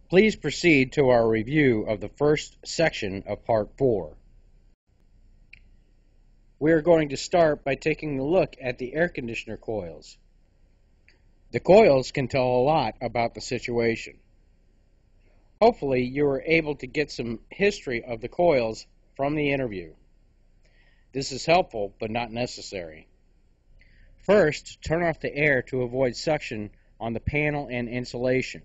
Please proceed to our review of the first section of Part 4. We are going to start by taking a look at the air conditioner coils. The coils can tell a lot about the situation. Hopefully you were able to get some history of the coils from the interview. This is helpful but not necessary. First, turn off the air to avoid suction on the panel and insulation.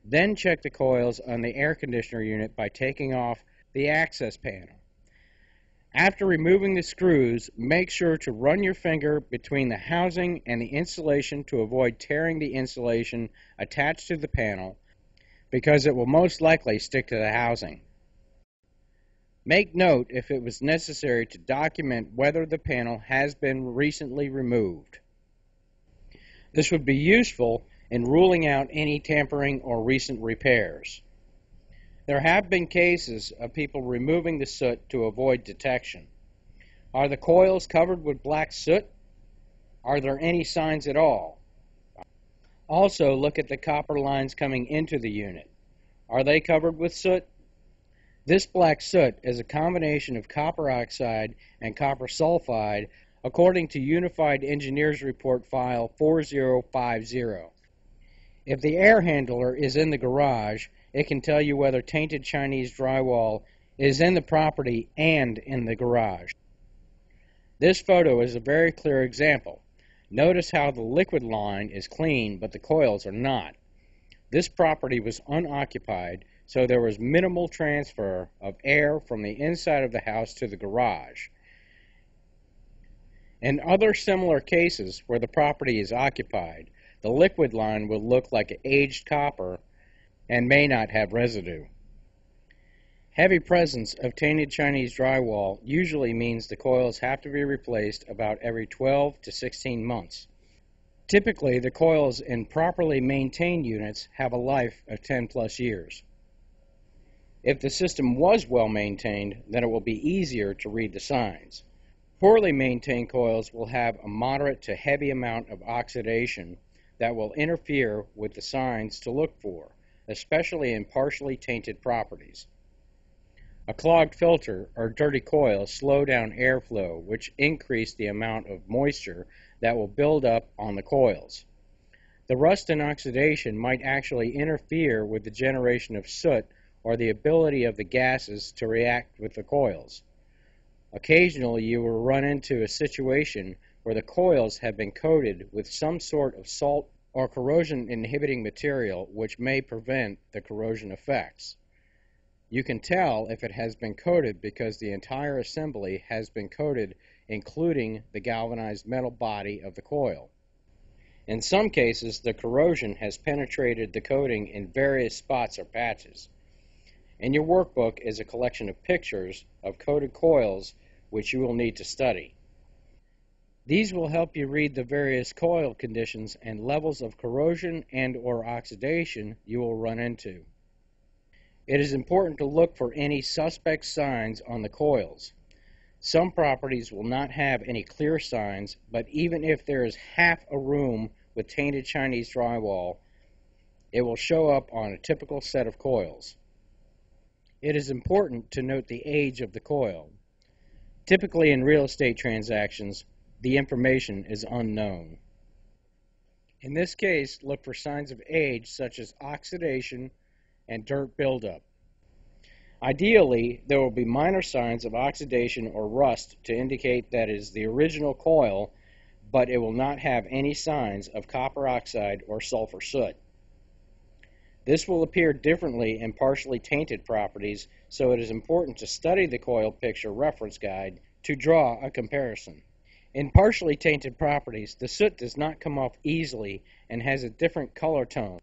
Then check the coils on the air conditioner unit by taking off the access panel. After removing the screws, make sure to run your finger between the housing and the insulation to avoid tearing the insulation attached to the panel, because it will most likely stick to the housing. Make note if it was necessary to document whether the panel has been recently removed. This would be useful in ruling out any tampering or recent repairs. There have been cases of people removing the soot to avoid detection. Are the coils covered with black soot? Are there any signs at all? Also, look at the copper lines coming into the unit. Are they covered with soot? This black soot is a combination of copper oxide and copper sulfide, according to Unified Engineers Report File 4050. If the air handler is in the garage, it can tell you whether tainted Chinese drywall is in the property and in the garage. This photo is a very clear example. Notice how the liquid line is clean, but the coils are not. This property was unoccupied, so there was minimal transfer of air from the inside of the house to the garage. In other similar cases where the property is occupied, the liquid line will look like aged copper and may not have residue. Heavy presence of tainted Chinese drywall usually means the coils have to be replaced about every 12 to 16 months. Typically, the coils in properly maintained units have a life of 10 plus years. If the system was well maintained, then it will be easier to read the signs. Poorly maintained coils will have a moderate to heavy amount of oxidation that will interfere with the signs to look for, especially in partially tainted properties. A clogged filter or dirty coil slow down airflow, which increase the amount of moisture that will build up on the coils. The rust and oxidation might actually interfere with the generation of soot or the ability of the gases to react with the coils. Occasionally you will run into a situation where the coils have been coated with some sort of salt or corrosion-inhibiting material which may prevent the corrosion effects. You can tell if it has been coated because the entire assembly has been coated, including the galvanized metal body of the coil. In some cases, the corrosion has penetrated the coating in various spots or patches. In your workbook is a collection of pictures of coated coils which you will need to study. These will help you read the various coil conditions and levels of corrosion and/or oxidation you will run into. It is important to look for any suspect signs on the coils. Some properties will not have any clear signs, but even if there is half a room with tainted Chinese drywall, it will show up on a typical set of coils. It is important to note the age of the coil. Typically in real estate transactions, the information is unknown. In this case, look for signs of age such as oxidation and dirt buildup. Ideally, there will be minor signs of oxidation or rust to indicate that it is the original coil, but it will not have any signs of copper oxide or sulfur soot. This will appear differently in partially tainted properties, so it is important to study the coil picture reference guide to draw a comparison. In partially tainted properties, the soot does not come off easily and has a different color tone.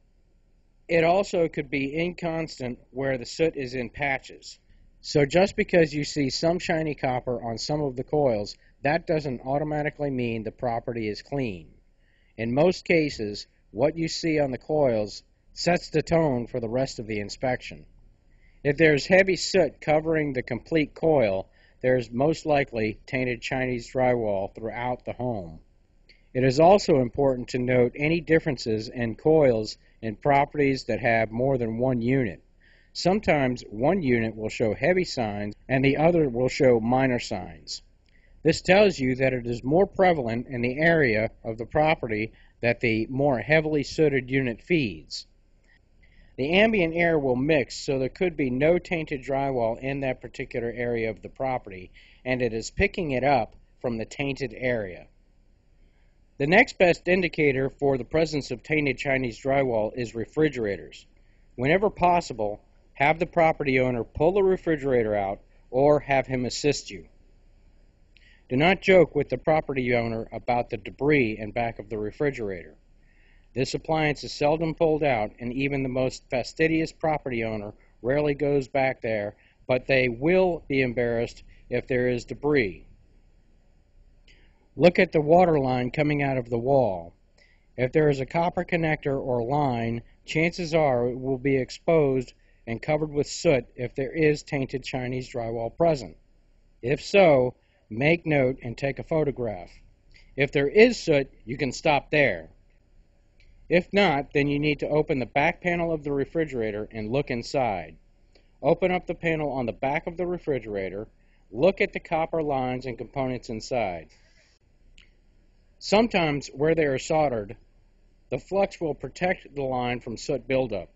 It also could be inconstant where the soot is in patches. So just because you see some shiny copper on some of the coils, that doesn't automatically mean the property is clean. In most cases, what you see on the coils sets the tone for the rest of the inspection. If there's heavy soot covering the complete coil, there is most likely tainted Chinese drywall throughout the home. It is also important to note any differences in coils in properties that have more than one unit. Sometimes one unit will show heavy signs and the other will show minor signs. This tells you that it is more prevalent in the area of the property that the more heavily sooted unit feeds. The ambient air will mix, so there could be no tainted drywall in that particular area of the property, and it is picking it up from the tainted area. The next best indicator for the presence of tainted Chinese drywall is refrigerators. Whenever possible, have the property owner pull the refrigerator out or have him assist you. Do not joke with the property owner about the debris in back of the refrigerator. This appliance is seldom pulled out, and even the most fastidious property owner rarely goes back there, but they will be embarrassed if there is debris. Look at the water line coming out of the wall. If there is a copper connector or line, chances are it will be exposed and covered with soot if there is tainted Chinese drywall present. If so, make note and take a photograph. If there is soot, you can stop there. If not, then you need to open the back panel of the refrigerator and look inside. Open up the panel on the back of the refrigerator, look at the copper lines and components inside. Sometimes where they are soldered, the flux will protect the line from soot buildup.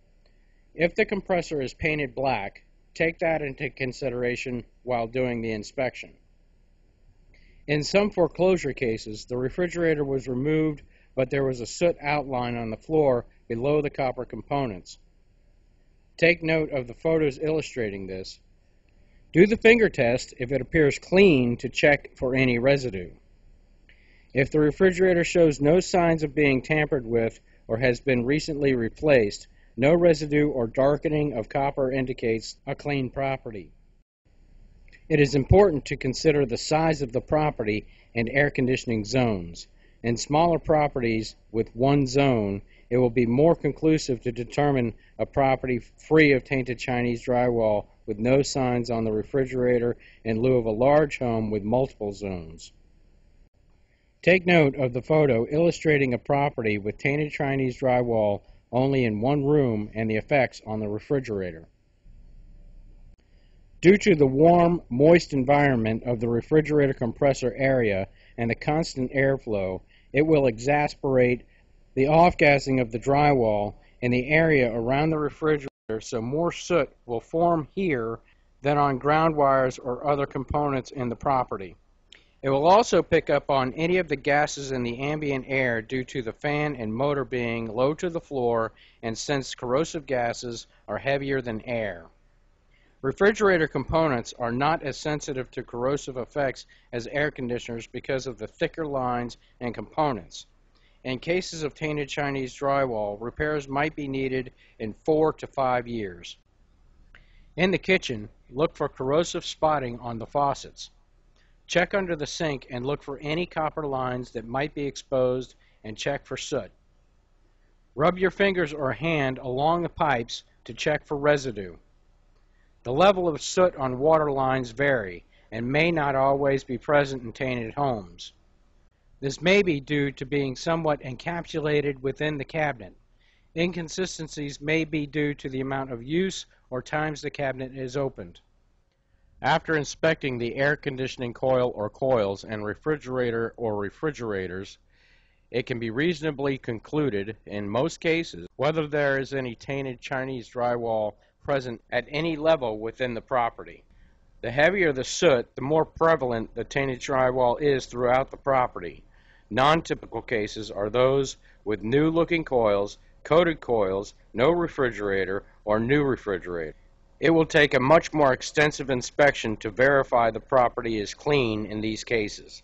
If the compressor is painted black, take that into consideration while doing the inspection. In some foreclosure cases, the refrigerator was removed, but there was a soot outline on the floor below the copper components. Take note of the photos illustrating this. Do the finger test if it appears clean to check for any residue. If the refrigerator shows no signs of being tampered with or has been recently replaced, no residue or darkening of copper indicates a clean property. It is important to consider the size of the property and air conditioning zones. In smaller properties with one zone, it will be more conclusive to determine a property free of tainted Chinese drywall with no signs on the refrigerator in lieu of a large home with multiple zones. Take note of the photo illustrating a property with tainted Chinese drywall only in one room and the effects on the refrigerator. Due to the warm, moist environment of the refrigerator compressor area and the constant airflow, it will exacerbate the off-gassing of the drywall in the area around the refrigerator, so more soot will form here than on ground wires or other components in the property. It will also pick up on any of the gases in the ambient air due to the fan and motor being low to the floor, and since corrosive gases are heavier than air. Refrigerator components are not as sensitive to corrosive effects as air conditioners because of the thicker lines and components. In cases of tainted Chinese drywall, repairs might be needed in 4 to 5 years. In the kitchen, look for corrosive spotting on the faucets. Check under the sink and look for any copper lines that might be exposed, and check for soot. Rub your fingers or hand along the pipes to check for residue. The level of soot on water lines vary and may not always be present in tainted homes. This may be due to being somewhat encapsulated within the cabinet. Inconsistencies may be due to the amount of use or times the cabinet is opened. After inspecting the air conditioning coil or coils and refrigerator or refrigerators, it can be reasonably concluded, in most cases, whether there is any tainted Chinese drywall present at any level within the property. The heavier the soot, the more prevalent the tainted drywall is throughout the property. Non-typical cases are those with new-looking coils, coated coils, no refrigerator, or new refrigerator. It will take a much more extensive inspection to verify the property is clean in these cases.